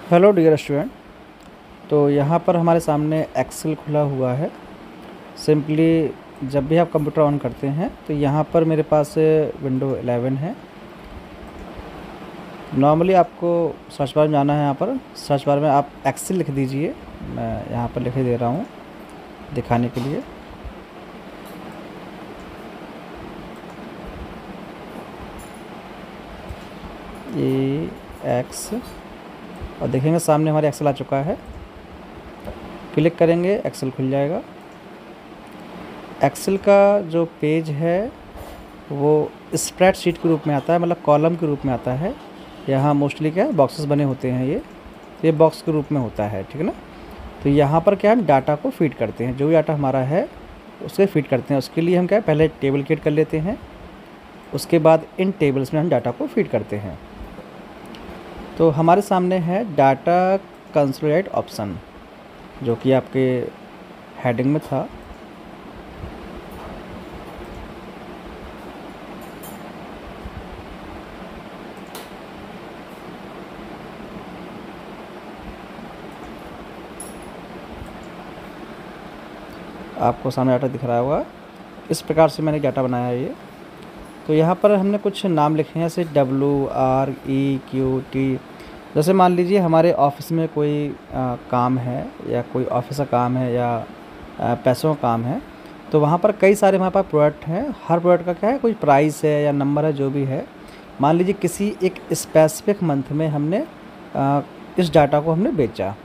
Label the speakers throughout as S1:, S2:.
S1: Hello dear student. तो यहाँ पर हमारे सामने एक्सेल खुला हुआ है। सिंपली जब भी आप कंप्यूटर ऑन करते हैं तो यहाँ पर मेरे पास विंडो 11 है। नॉर्मली आपको सर्च बार में जाना है। यहाँ पर सर्च बार में आप एक्सेल लिख दीजिए। मैं यहाँ पर लिख दे रहा हूँ दिखाने के लिए। एक्स और देखेंगे सामने हमारे एक्सेल आ चुका है। क्लिक करेंगे, एक्सेल खुल जाएगा। एक्सेल का जो पेज है वो स्प्रेडशीट के रूप में आता है, मतलब कॉलम के रूप में आता है। यहाँ मोस्टली क्या है, बॉक्सेस बने होते हैं। ये बॉक्स के रूप में होता है, ठीक है ना। तो यहाँ पर क्या हम डाटा को फीड करते हैं, जो भी डाटा हमारा है उसे फीड करते हैं। उसके लिए हम क्या है, पहले टेबल क्रिएट कर लेते हैं, उसके बाद इन टेबल्स में हम डाटा को फीड करते हैं। तो हमारे सामने है डाटा कंसोलिडेट ऑप्शन, जो कि आपके हेडिंग में था। आपको सामने डाटा दिख रहा होगा। इस प्रकार से मैंने डाटा बनाया है ये। तो यहाँ पर हमने कुछ नाम लिखे हैं, जैसे WREQT। जैसे मान लीजिए हमारे ऑफिस में कोई काम है, या कोई ऑफिस का काम है, या पैसों का काम है। तो वहाँ पर कई सारे हमारे पास प्रोडक्ट हैं। हर प्रोडक्ट का क्या है, कोई प्राइस है या नंबर है, जो भी है। मान लीजिए किसी एक स्पेसिफिक मंथ में हमने इस डाटा को हमने बेचा।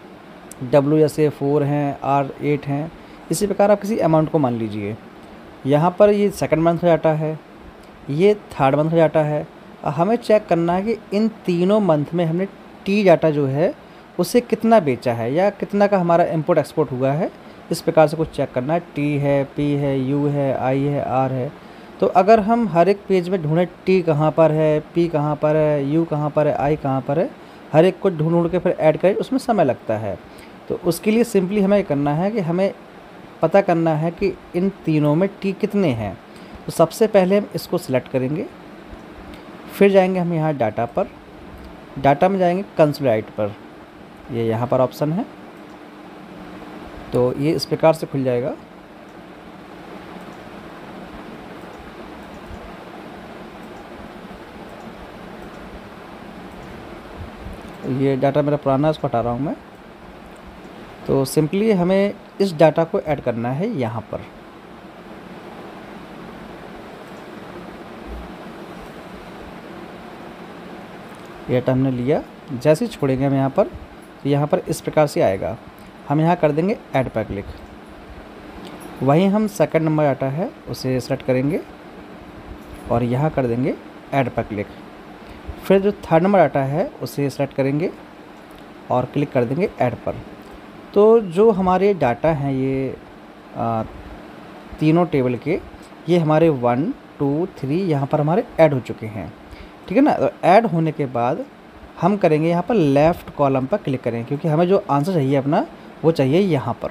S1: W जैसे 4 हैं, R 8 हैं। इसी प्रकार आप किसी अमाउंट को मान लीजिए। यहाँ पर ये सेकंड मंथ का डाटा है, ये थर्ड मंथ का डाटा है। हमें चेक करना है कि इन तीनों मंथ में हमने टी डाटा जो है उसे कितना बेचा है, या कितना का हमारा इंपोर्ट एक्सपोर्ट हुआ है। इस प्रकार से कुछ चेक करना है। टी है, पी है, यू है, आई है, आर है। तो अगर हम हर एक पेज में ढूंढें टी कहाँ पर है, पी कहाँ पर है, यू कहाँ पर है, आई कहाँ पर है, हर एक को ढूंढ के फिर ऐड करें, उसमें समय लगता है। तो उसके लिए सिंपली हमें करना है कि हमें पता करना है कि इन तीनों में टी कितने हैं। तो सबसे पहले हम इसको सिलेक्ट करेंगे, फिर जाएंगे हम यहाँ डाटा पर, डाटा में जाएंगे कंसोलिडेट पर। ये यहाँ पर ऑप्शन है, तो ये इस प्रकार से खुल जाएगा। ये डाटा मेरा पुराना है, उसको हटा रहा हूँ मैं। तो सिंपली हमें इस डाटा को ऐड करना है यहाँ पर। ये डाटा हमने लिया, जैसे ही छोड़ेंगे हम यहाँ पर, तो यहाँ पर इस प्रकार से आएगा। हम यहाँ कर देंगे ऐड पर क्लिक। वहीं हम सेकंड नंबर डाटा है उसे सेलेक्ट करेंगे और यहाँ कर देंगे ऐड पर क्लिक। फिर जो थर्ड नंबर डाटा है उसे सेलेक्ट करेंगे और क्लिक कर देंगे ऐड पर। तो जो हमारे डाटा हैं ये तीनों टेबल के, ये हमारे 1 2 3 यहाँ पर हमारे ऐड हो चुके हैं, ठीक है ना। तो ऐड होने के बाद हम करेंगे यहाँ पर लेफ़्ट कॉलम पर क्लिक करें, क्योंकि हमें जो आंसर चाहिए अपना वो चाहिए यहाँ पर,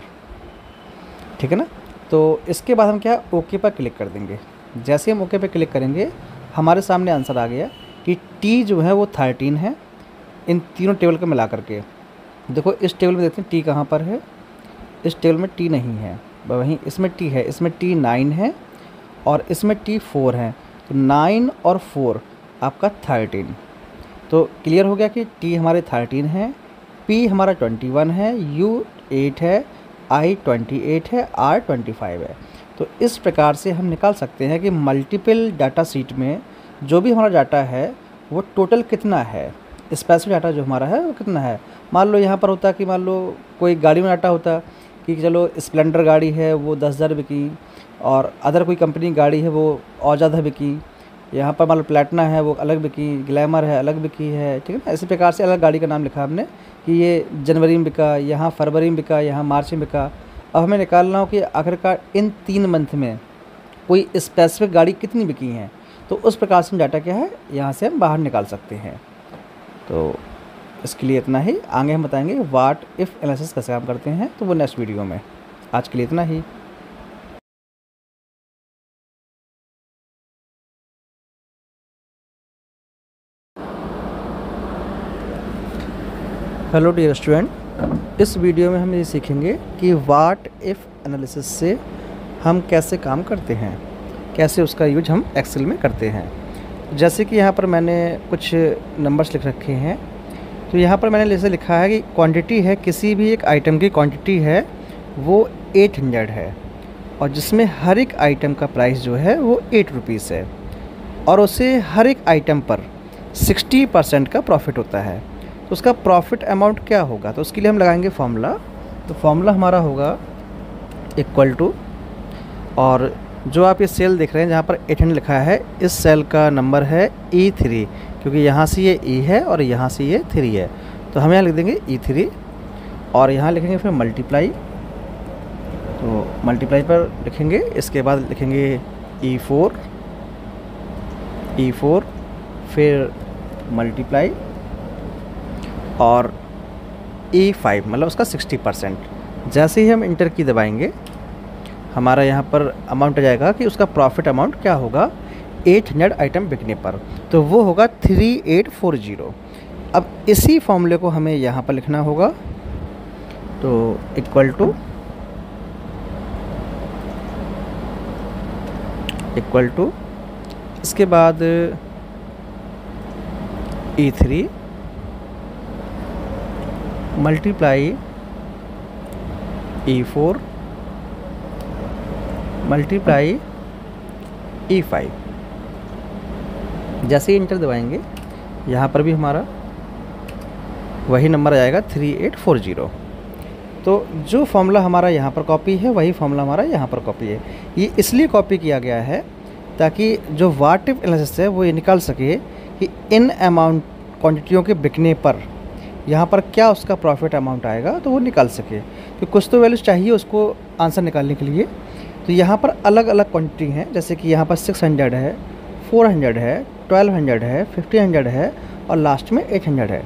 S1: ठीक है ना। तो इसके बाद हम क्या, ओके पर क्लिक कर देंगे। जैसे हम ओके पर क्लिक करेंगे, हमारे सामने आंसर आ गया कि टी जो है वो 13 है, इन तीनों टेबल को मिला करके। देखो इस टेबल में देखते हैं टी कहाँ पर है। इस टेबल में टी नहीं है, वहीं इसमें टी है। इसमें टी 9 है और इसमें टी 4 है। तो 9 और 4 आपका 13। तो क्लियर हो गया कि टी हमारे 13 है, पी हमारा 21 है, यू 8 है, आई 28 है, आर 25 है। तो इस प्रकार से हम निकाल सकते हैं कि मल्टीपल डाटा सीट में जो भी हमारा डाटा है वो टोटल कितना है, स्पेसिफिक डाटा जो हमारा है वो कितना है। मान लो यहाँ पर होता कि मान लो कोई गाड़ी में डाटा होता कि चलो स्प्लेंडर गाड़ी है वो 10,000 बिकी, और अदर कोई कंपनी गाड़ी है वो और ज़्यादा बिकी। यहाँ पर मान लो प्लेटिना है वो अलग बिकी, ग्लैमर है अलग बिकी है, ठीक है ना। इसी प्रकार से अलग गाड़ी का नाम लिखा हमने कि ये जनवरी में बिका, यहाँ फरवरी में बिका, यहाँ मार्च में बिका। अब हमें निकालना हो कि आखिरकार इन 3 मंथ में कोई स्पेसिफिक गाड़ी कितनी बिकी हैं। तो उस प्रकार से डाटा क्या है, यहाँ से हम बाहर निकाल सकते हैं। तो इसके लिए इतना ही। आगे हम बताएंगे व्हाट इफ़ एनालिसिस कैसे काम करते हैं, तो वो नेक्स्ट वीडियो में। आज के लिए इतना ही। हेलो डियर स्टूडेंट, इस वीडियो में हम ये सीखेंगे कि व्हाट इफ़ एनालिसिस से हम कैसे काम करते हैं, कैसे उसका यूज हम एक्सेल में करते हैं। जैसे कि यहाँ पर मैंने कुछ नंबर्स लिख रखे हैं। तो यहाँ पर मैंने जैसे लिखा है कि क्वांटिटी है, किसी भी एक आइटम की क्वांटिटी है वो 800 है और जिसमें हर एक आइटम का प्राइस जो है वो 8 रुपीज़ है और उसे हर एक आइटम पर 60% का प्रॉफिट होता है। तो उसका प्रॉफिट अमाउंट क्या होगा, तो उसके लिए हम लगाएंगे फॉर्मूला। तो फॉर्मूला हमारा होगा इक्वल टू, और जो आप ये सेल देख रहे हैं जहाँ पर 800 लिखा है, इस सेल का नंबर है E3, क्योंकि यहाँ से ये E है और यहाँ से ये 3 है। तो हम यहाँ लिख देंगे E3 और यहाँ लिखेंगे फिर मल्टीप्लाई। तो मल्टीप्लाई पर लिखेंगे, इसके बाद लिखेंगे E4 फिर मल्टीप्लाई और E5, मतलब उसका 60%। जैसे ही हम इंटर की दबाएंगे हमारा यहाँ पर अमाउंट आ जाएगा कि उसका प्रॉफिट अमाउंट क्या होगा 800 आइटम बिकने पर, तो वो होगा 3840। अब इसी फॉर्मूले को हमें यहाँ पर लिखना होगा। तो इक्वल टू इसके बाद E3 multiply E4 multiply E5। जैसे ही इंटर दबाएंगे यहाँ पर भी हमारा वही नंबर आ जाएगा 3840। तो जो फॉर्मूला हमारा यहाँ पर कॉपी है वही फॉर्मूला हमारा यहाँ पर कॉपी है। ये इसलिए कॉपी किया गया है ताकि जो व्हाट इफ एनालिसिस है वो ये निकाल सके कि इन अमाउंट क्वांटिटियों के बिकने पर यहाँ पर क्या उसका प्रॉफिट अमाउंट आएगा, तो वो निकाल सके। तो कुछ तो वैल्यूज चाहिए उसको आंसर निकालने के लिए। तो यहाँ पर अलग अलग क्वांटिटी हैं, जैसे कि यहाँ पर 600 है, 400 है, 1200 है, 1500 है और लास्ट में 800 है।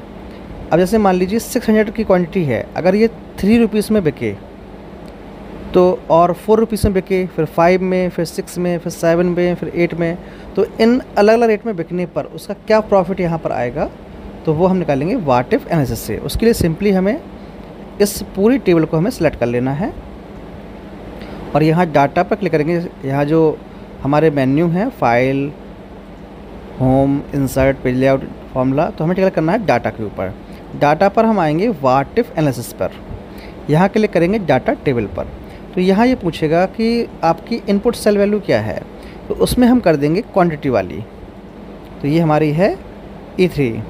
S1: अब जैसे मान लीजिए 600 की क्वांटिटी है, अगर ये 3 रुपीज़ में बिके तो, और 4 रुपीज़ में बिके, फिर 5 में, फिर 6 में, फिर 7 में, फिर 8 में, तो इन अलग अलग रेट में बिकने पर उसका क्या प्रॉफिट यहाँ पर आएगा, तो वो हम निकालेंगे व्हाट इफ एनालिसिस से। उसके लिए सिंपली हमें इस पूरी टेबल को हमें सेलेक्ट कर लेना है और यहाँ डाटा पर क्लिक करेंगे। यहाँ जो हमारे मेन्यू हैं, file, home, insert, page layout, formula, तो हमें क्लिक करना है डाटा के ऊपर। डाटा पर हम आएंगे व्हाट इफ एनालिसिस पर, यहाँ क्लिक करेंगे डाटा टेबल पर। तो यहाँ ये पूछेगा कि आपकी इनपुट सेल वैल्यू क्या है, तो उसमें हम कर देंगे क्वांटिटी वाली। तो ये हमारी है E3।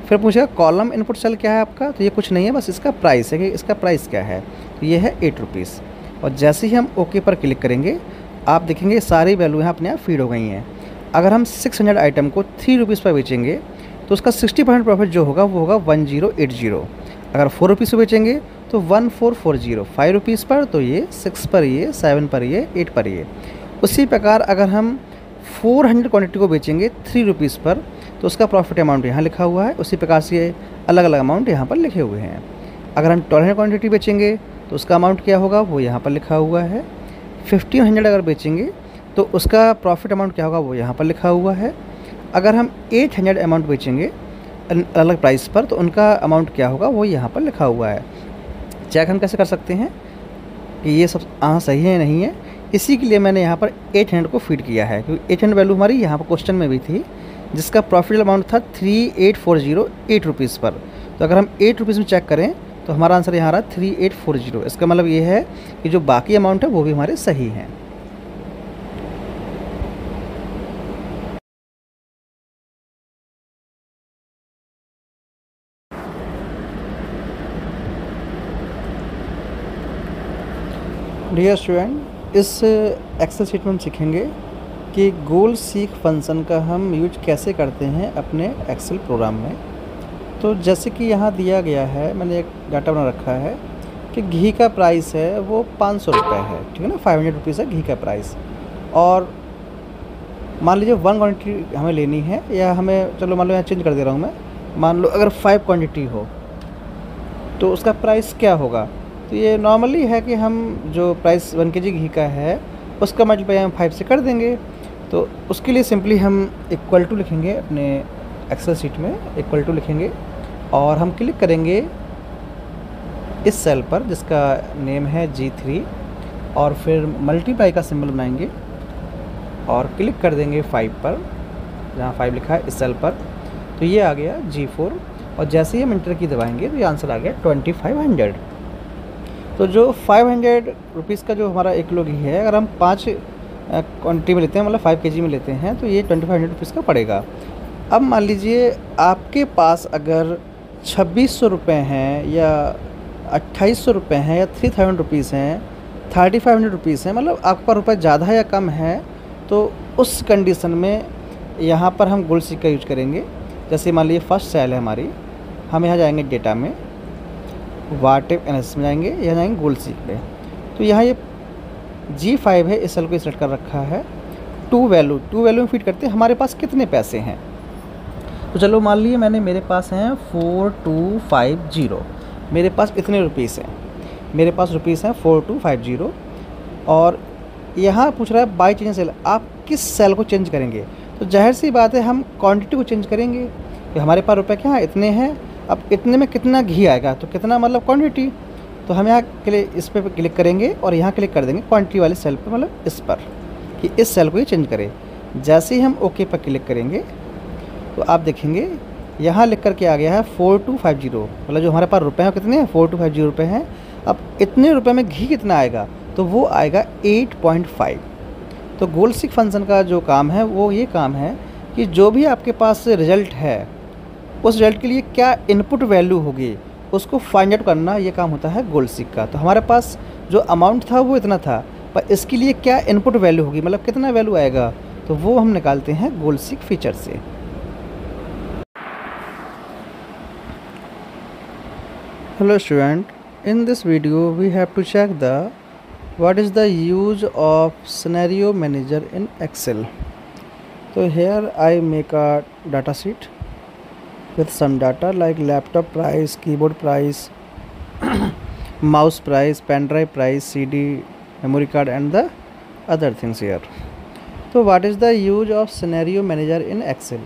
S1: फिर पूछेगा कॉलम इनपुट सेल क्या है आपका, तो ये कुछ नहीं है, बस इसका प्राइस है कि इसका प्राइस क्या है, तो ये है 8 रुपीज़। और जैसे ही हम ओके पर क्लिक करेंगे आप देखेंगे सारी वैल्यू यहाँ अपने आप फीड हो गई हैं। अगर हम 600 आइटम को 3 रुपीज़ पर बेचेंगे तो उसका 60% प्रॉफिट जो होगा वो होगा 1080। अगर 4 रुपीज़ पर बेचेंगे तो 1440, 5 रुपीज़ पर, तो ये 6 पर, ये 7 पर, ये 8 पर। ये उसी प्रकार अगर हम 400 क्वांटिटी को बेचेंगे 3 रुपीज़ पर तो उसका प्रॉफिट अमाउंट यहाँ लिखा हुआ है। उसी प्रकार से ये अलग अलग अमाउंट यहाँ पर लिखे हुए हैं। अगर हम 1200 क्वांटिटी बेचेंगे तो उसका अमाउंट क्या होगा वो यहाँ पर लिखा हुआ है। 1500 अगर बेचेंगे तो उसका प्रॉफिट अमाउंट क्या होगा वो यहाँ पर लिखा हुआ है। अगर हम 800 अमाउंट बेचेंगे अलग अलग प्राइस पर तो उनका अमाउंट क्या होगा वो यहाँ पर लिखा हुआ है। चेक हम कैसे कर सकते हैं कि ये सब सही है नहीं है, इसी के लिए मैंने यहाँ पर 800 को फीड किया है, क्योंकि 800 वैल्यू हमारी यहाँ पर क्वेश्चन में भी थी, जिसका प्रॉफिट अमाउंट था 3840, 8 रुपीज़ पर। तो अगर हम 8 रुपीज़ में चेक करें तो हमारा आंसर यहाँ रहा 3840। इसका मतलब ये है कि जो बाकी अमाउंट है वो भी हमारे सही हैं। डियर स्टूडेंट, इस एक्सेल शीट में हम सीखेंगे कि गोल सीक फंक्शन का हम यूज कैसे करते हैं अपने एक्सेल प्रोग्राम में। तो जैसे कि यहाँ दिया गया है, मैंने एक डाटा बना रखा है कि घी का प्राइस है वो 500 रुपये है, ठीक है ना, 500 रुपीज़ है घी का प्राइस। और मान लीजिए 1 क्वांटिटी हमें लेनी है, या हमें, चलो मान लो यहाँ चेंज कर दे रहा हूँ मैं, मान लो अगर 5 क्वांटिटी हो तो उसका प्राइस क्या होगा। तो ये नॉर्मली है कि हम जो प्राइस 1 kg घी का है उसका मल्टीप्लाई हम 5 से कर देंगे। तो उसके लिए सिंपली हम इक्वल टू लिखेंगे अपने एक्सेल शीट में, इक्वल टू लिखेंगे और हम क्लिक करेंगे इस सेल पर जिसका नेम है G3 और फिर मल्टीप्लाई का सिंबल बनाएंगे और क्लिक कर देंगे 5 पर, जहाँ 5 लिखा है इस सेल पर। तो ये आ गया G4 और जैसे ही हम इंटर की दबाएंगे तो ये आंसर आ गया 2500। तो जो 500 रुपीज़ का जो हमारा 1 किलो घी है, अगर हम 5 क्वान्टिटी में लेते हैं, मतलब 5 kg में लेते हैं, तो ये 2500 रुपीज़ का पड़ेगा। अब मान लीजिए आपके पास अगर 2600 रुपये हैं या 2800 रुपये हैं या 3000 रुपीज़ हैं, 3500 रुपीज़ हैं, मतलब आपका रुपये ज़्यादा या कम है, तो उस कंडीशन में यहाँ पर हम गोल्ड सीक का यूज करेंगे। जैसे मान लीजिए फर्स्ट सेल है हमारी, हम यहाँ जाएंगे डेटा में, वाट एनालिसिस में जाएंगे, यहाँ जाएंगे गोल्ड सीक पे। तो यहाँ ये G5 है, इस सेल को सेलेक्ट कर रखा है। टू वैल्यू में फिट करते हैं हमारे पास कितने पैसे हैं। तो चलो मान लीजिए मेरे पास हैं 4250, मेरे पास इतने रुपीज़ हैं, मेरे पास रुपीज़ हैं 4250। और यहाँ पूछ रहा है बाई चेंज सेल, आप किस सेल को चेंज करेंगे। तो जाहिर सी बात है हम क्वांटिटी को चेंज करेंगे कि हमारे पास रुपए क्या है, इतने हैं। अब इतने में कितना घी आएगा, तो कितना मतलब क्वांटिटी। तो हम यहाँ के लिए इस पर क्लिक करेंगे और यहाँ क्लिक कर देंगे क्वांटिटी वाले सेल पर, मतलब इस पर, कि इस सेल को ये चेंज करें। जैसे ही हम ओके पर क्लिक करेंगे तो आप देखेंगे यहाँ लिख कर के आ गया है 4250, मतलब जो हमारे पास रुपए हैं कितने हैं, 4250 रुपये हैं। अब इतने रुपए में घी कितना आएगा, तो वो आएगा 8.5। तो गोल्ड सीक फंक्शन का जो काम है वो ये काम है कि जो भी आपके पास रिज़ल्ट है, उस रिज़ल्ट के लिए क्या इनपुट वैल्यू होगी उसको फाइंड आउट करना, ये काम होता है गोल्ड सीक का। तो हमारे पास जो अमाउंट था वो इतना था, पर इसके लिए क्या इनपुट वैल्यू होगी, मतलब कितना वैल्यू आएगा, तो वो हम निकालते हैं गोल्ड सीक फीचर से। Hello student, in this video we have to check what is the use of scenario manager in Excel. So here I make a data sheet with some data like laptop price, keyboard price, mouse price, pen drive price, CD, memory card and the other things here. So what is the use of scenario manager in Excel?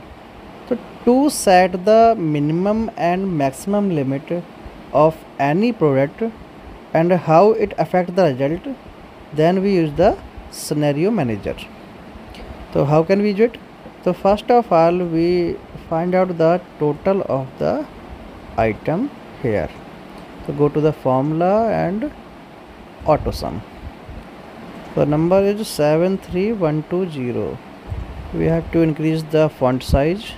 S1: So to set the minimum and maximum limit of any product and how it affect the result, then we use the scenario manager. So how can we use it? So first of all we find out the total of the item here. So go to the formula and auto sum. The number is 73120. We have to increase the font size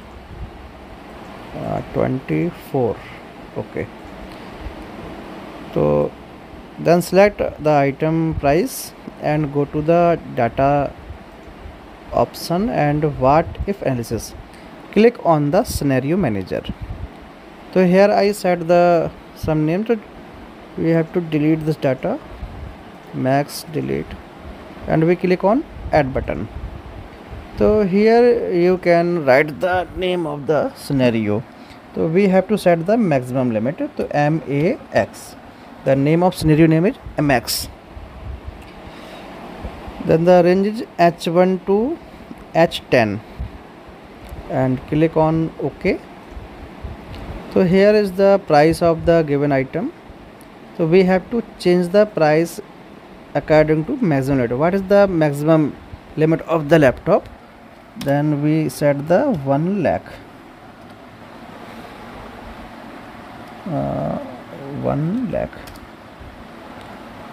S1: 24. Okay. So then select the item price and go to the data option and what if analysis. Click on the scenario manager. So here I set the some name, so we have to delete this data, max delete, and we click on add button. So here you can write the name of the scenario. So we have to set the maximum limit, so max. The name of scenario name is max. Then the range is h1 to h10 and click on OK. So here is the price of the given item. So we have to change the price according to maximum limit. What is the maximum limit of the laptop? Then we set the 1 lakh. 1 lakh.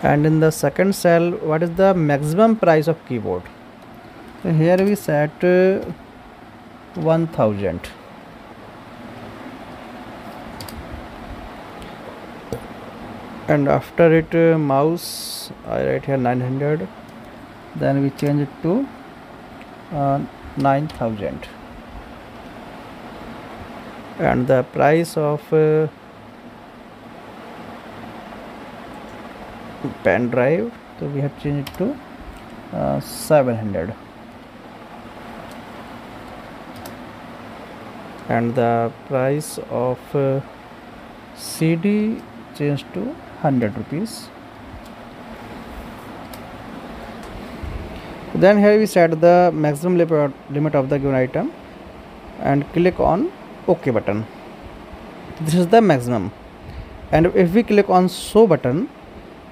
S1: And in the second cell, what is the maximum price of keyboard? So here we set 1000. And after it mouse, I write here 900. Then we change it to 9000. And the price of pen drive, so we have changed it to 700. And the price of CD changed to 100 rupees. Then here we set the maximum limit of the given item and click on OK button. This is the maximum. And if we click on show button,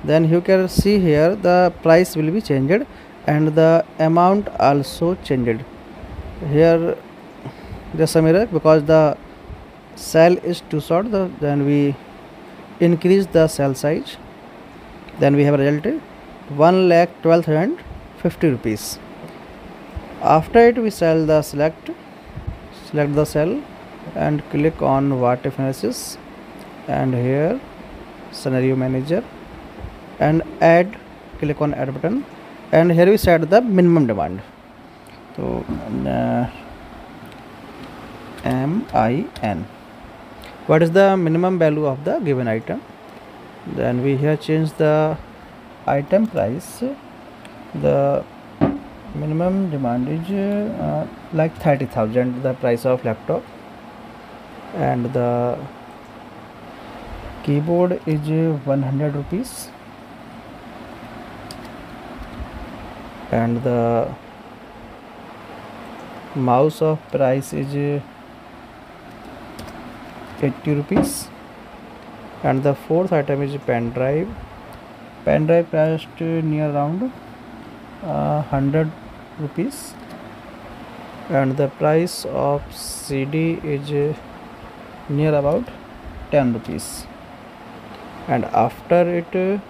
S1: then you can see here the price will be changed and the amount also changed. Here just a mirror, because the cell is too short, then we increase the cell size, then we have resulted 1,12,050 rupees. After it, we select the cell and click on what if analysis, and here scenario manager, and add, click on add button, and here we set the minimum demand. So MIN, what is the minimum value of the given item? Then we here change the item price. The minimum demand is like 30,000, the price of laptop, and the keyboard is 100 rupees, and the mouse of price is 80 rupees, and the fourth item is pen drive priced near around 100 rupees, and the price of CD is near about 10 rupees. And after it,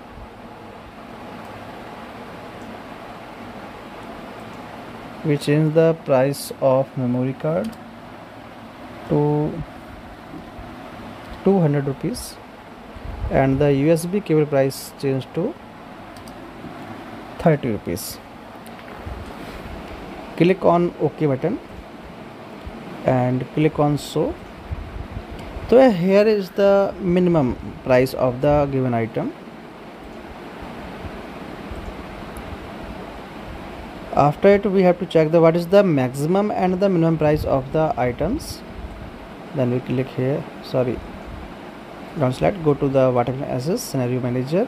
S1: we change the price of memory card to 200 rupees, and the USB cable price changed to 30 rupees. Click on OK button and click on show. So here is the minimum price of the given item. After it, we have to check the what is the maximum and the minimum price of the items. Then we click here, sorry, don't select, go to the what if analysis, scenario manager,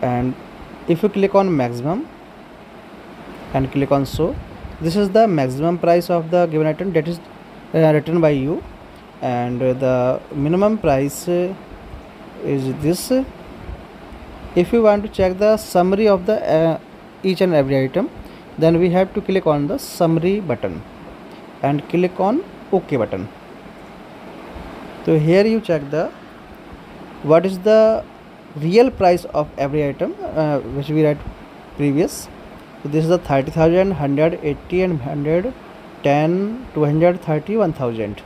S1: and if you click on maximum and click on show, this is the maximum price of the given item that is written by you, and the minimum price is this. If you want to check the summary of the each and every item, then we have to click on the summary button and click on OK button. So here you check the what is the real price of every item which we read previous. So this is the 30,000, 180 and 110, 230, 1000,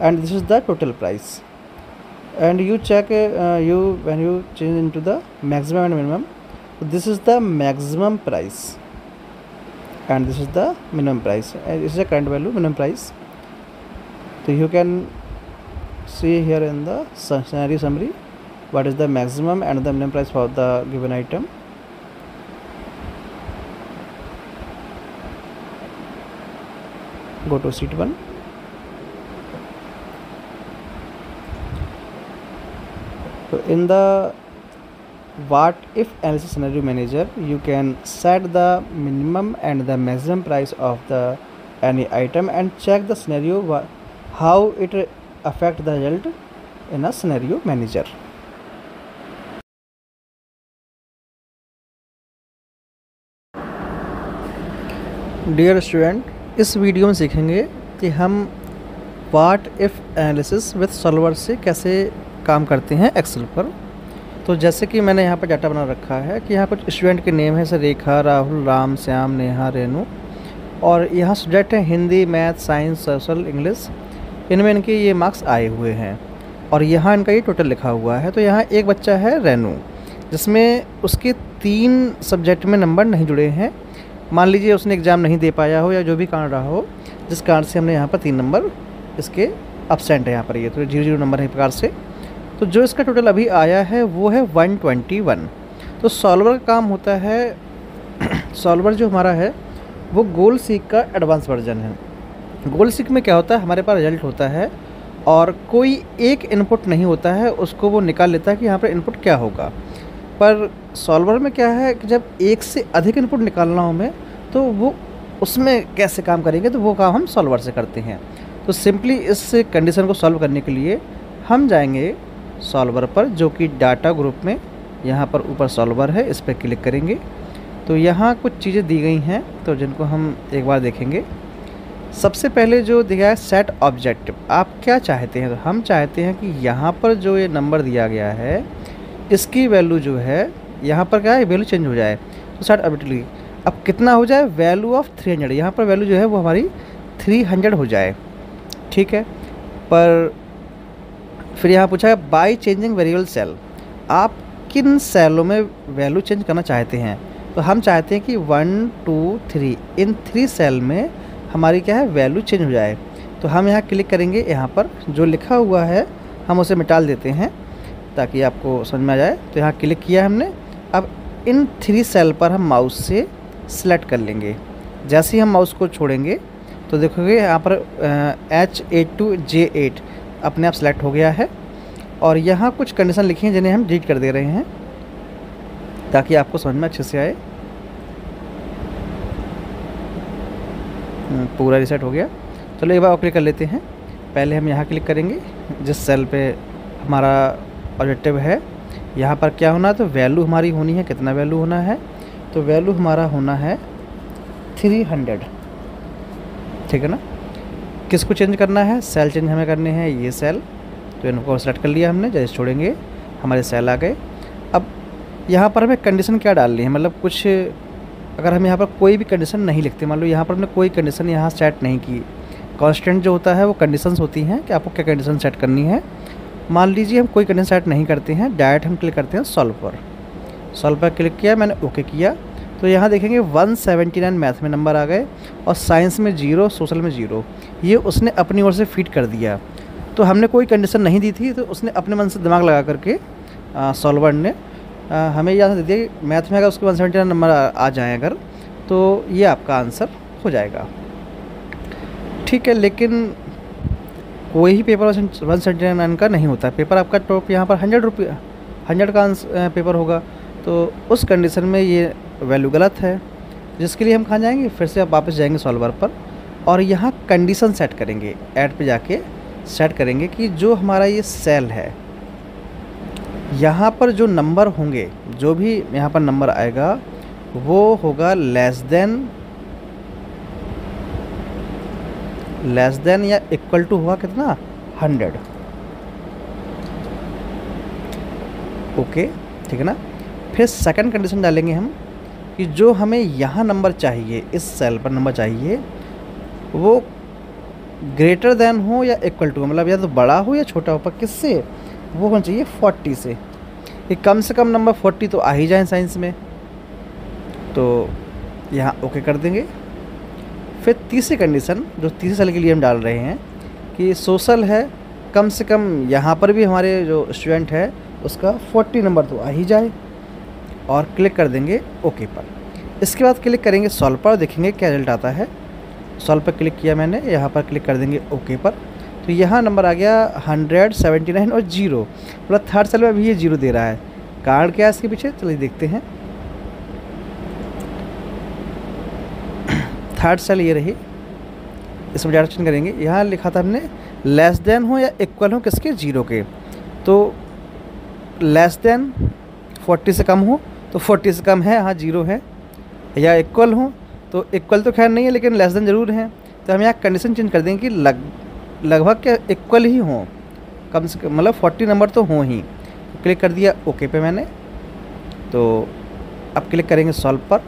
S1: and this is the total price. And you check when you change into the maximum and minimum, so this is the maximum price and this is the minimum price, and this is the current value, minimum price. So you can see here in the scenario summary what is the maximum and the minimum price for the given item. Go to sheet 1. So in the what if analysis scenario manager, you can set the minimum and the maximum price of the any item and check the scenario how it affect the result in a scenario manager. Dear student, इस video में सीखेंगे कि हम what if analysis with solver से कैसे काम करते हैं एक्सेल पर। तो जैसे कि मैंने यहाँ पर डाटा बना रखा है कि यहाँ कुछ स्टूडेंट के नेम है, जैसे रेखा, राहुल, राम, श्याम, नेहा, रेनू, और यहाँ सब्जेक्ट है Hindi, math, science, social, English. इनमें इनके ये मार्क्स आए हुए हैं और यहाँ इनका ये टोटल लिखा हुआ है। तो यहाँ एक बच्चा है रेनू, जिसमें उसके 3 सब्जेक्ट में नंबर नहीं जुड़े हैं। मान लीजिए उसने एग्ज़ाम नहीं दे पाया हो या जो भी कारण रहा हो, जिस कारण से हमने यहाँ पर 3 नंबर इसके अपसेंट है यहाँ पर, ये तो 0 नंबर है प्रकार से। तो जो इसका टोटल अभी आया है वो है 121। तो सॉल्वर का काम होता है सॉल्वर जो हमारा है वो गोल सीक का एडवांस वर्जन है। गोल सीक में क्या होता है, हमारे पास रिजल्ट होता है और कोई एक इनपुट नहीं होता है, उसको वो निकाल लेता है कि यहाँ पर इनपुट क्या होगा। पर सॉल्वर में क्या है कि जब एक से अधिक इनपुट निकालना हो हमें, तो वो उसमें कैसे काम करेंगे, तो वो काम हम सॉल्वर से करते हैं। तो सिंपली इस कंडीशन को सॉल्व करने के लिए हम जाएंगे सॉल्वर पर, जो कि डाटा ग्रुप में यहाँ पर ऊपर सॉल्वर है, इस पर क्लिक करेंगे। तो यहाँ कुछ चीज़ें दी गई हैं तो जिनको हम एक बार देखेंगे। सबसे पहले जो दिया है सेट ऑब्जेक्टिव, आप क्या चाहते हैं? तो हम चाहते हैं कि यहाँ पर जो ये नंबर दिया गया है इसकी वैल्यू जो है यहाँ पर क्या है, वैल्यू चेंज हो जाए। तो सेट ऑब्जेक्टिव अब कितना हो जाए, वैल्यू ऑफ 300, यहाँ पर वैल्यू जो है वो हमारी 300 हो जाए, ठीक है। पर फिर यहाँ पूछा है बाय चेंजिंग वेरिएबल सेल, आप किन सेलों में वैल्यू चेंज करना चाहते हैं? तो हम चाहते हैं कि 1 2 3 इन 3 सेल में हमारी क्या है, वैल्यू चेंज हो जाए। तो हम यहाँ क्लिक करेंगे, यहाँ पर जो लिखा हुआ है हम उसे मिटा देते हैं ताकि आपको समझ में आ जाए। तो यहाँ क्लिक किया हमने। अब इन 3 सेल पर हम माउस से सिलेक्ट कर लेंगे। जैसे ही हम माउस को छोड़ेंगे तो देखोगे यहाँ पर H8 to J8 अपने आप सेलेक्ट हो गया है। और यहाँ कुछ कंडीशन लिखी हैं जिन्हें हम डिलीट कर दे रहे हैं ताकि आपको समझ में अच्छे से आए। पूरा रीसेट हो गया। चलो एक बार और क्लिक कर लेते हैं। पहले हम यहाँ क्लिक करेंगे जिस सेल पे हमारा ऑब्जेक्टिव है। यहाँ पर क्या होना है, तो वैल्यू हमारी होनी है, कितना वैल्यू होना है, तो वैल्यू हमारा होना है 300, ठीक है ना। किसको चेंज करना है, सेल चेंज हमें करने हैं, ये सेल। तो इनको सेलेक्ट कर लिया हमने। जैसे छोड़ेंगे हमारे सेल आ गए। अब यहाँ पर हमें कंडीशन क्या डालनी है, मतलब कुछ अगर हम यहाँ पर कोई भी कंडीशन नहीं लिखते, मान लो यहाँ पर हमने कोई कंडीशन यहाँ सेट नहीं की। कांस्टेंट जो होता है वो कंडीशंस होती हैं कि आपको क्या कंडीशन सेट करनी है। मान लीजिए हम कोई कंडीशन सेट नहीं करते हैं, डायरेक्ट हम क्लिक करते हैं सॉल्व पर। सॉल्व पर क्लिक किया, मैंने ओके किया। तो यहाँ देखेंगे 179 मैथ में नंबर आ गए और साइंस में 0, सोशल में 0। ये उसने अपनी ओर से फीड कर दिया। तो हमने कोई कंडीशन नहीं दी थी, तो उसने अपने मन से दिमाग लगा करके सॉल्वर ने हमें यहाँ दे दिया। मैथ में अगर उसके 179 नंबर आ जाए अगर, तो ये आपका आंसर हो जाएगा, ठीक है। लेकिन कोई ही पेपर 179 का नहीं होता। पेपर आपका टॉप यहाँ पर 100 का पेपर होगा, तो उस कंडीशन में ये वैल्यू गलत है, जिसके लिए हम कहाँ जाएंगे, फिर से आप वापस जाएंगे सॉल्वर पर और यहाँ कंडीशन सेट करेंगे। ऐड पे जाके सेट करेंगे कि जो हमारा ये सेल है, यहाँ पर जो नंबर होंगे, जो भी यहाँ पर नंबर आएगा वो होगा लेस देन या इक्वल टू होगा कितना, 100, ओके, ठीक है ना। फिर सेकंड कंडीशन डालेंगे हम कि जो हमें यहाँ नंबर चाहिए, इस सेल पर नंबर चाहिए, वो ग्रेटर देन हो या इक्वल टू, मतलब या तो बड़ा हो या छोटा हो, पर किससे, वो होना चाहिए 40 से। कि कम से कम नंबर 40 तो आ ही जाए साइंस में। तो यहाँ ओके कर देंगे। फिर तीसरी कंडीशन जो तीसरे सेल के लिए हम डाल रहे हैं कि सोशल है, कम से कम यहाँ पर भी हमारे जो स्टूडेंट है उसका 40 नंबर तो आ ही जाए, और क्लिक कर देंगे ओके पर। इसके बाद क्लिक करेंगे सॉल्व पर, देखेंगे क्या रिजल्ट आता है। सॉल्व पर क्लिक किया मैंने, यहाँ पर क्लिक कर देंगे ओके पर। तो यहाँ नंबर आ गया 179 और 0, मतलब थर्ड सेल में अभी ये 0 दे रहा है। कारण क्या है इसके पीछे, चलिए देखते हैं। थर्ड सेल ये रही, इसमें डायरेक्शन करेंगे। यहाँ लिखा था हमने लेस देन हो या इक्वल हो किसके, 0 के। तो लेस देन 40 से कम हो तो 40 से कम है, हाँ 0 है। या इक्वल हो तो इक्वल तो खैर नहीं है लेकिन लेस देन ज़रूर है। तो हम यहाँ कंडीशन चेंज कर देंगे कि लगभग क्या इक्वल ही हो, कम से कम मतलब 40 नंबर तो हों ही। क्लिक कर दिया ओके पे मैंने। तो अब क्लिक करेंगे सॉल्व पर,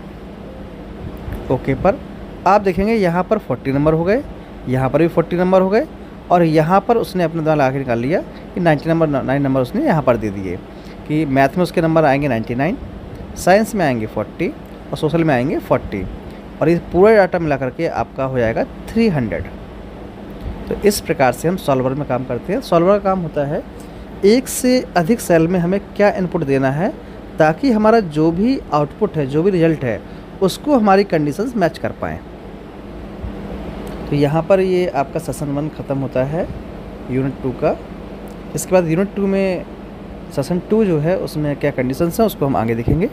S1: ओके पर। आप देखेंगे यहाँ पर 40 नंबर हो गए, यहाँ पर भी 40 नंबर हो गए, और यहाँ पर उसने अपने द्वारा आगे निकाल लिया कि 9 नंबर उसने यहाँ पर दे दिए कि मैथ में उसके नंबर आएंगे 99, साइंस में आएंगे 40 और सोशल में आएंगे 40, और ये पूरा डाटा मिला करके आपका हो जाएगा 300। तो इस प्रकार से हम सॉल्वर में काम करते हैं। सॉल्वर का काम होता है एक से अधिक सेल में हमें क्या इनपुट देना है ताकि हमारा जो भी आउटपुट है, जो भी रिजल्ट है, उसको हमारी कंडीशंस मैच कर पाएँ। तो यहाँ पर ये आपका सेशन 1 ख़त्म होता है यूनिट 2 का। इसके बाद यूनिट 2 में सेशन 2 जो है उसमें क्या कंडीशंस हैं उसको हम आगे देखेंगे।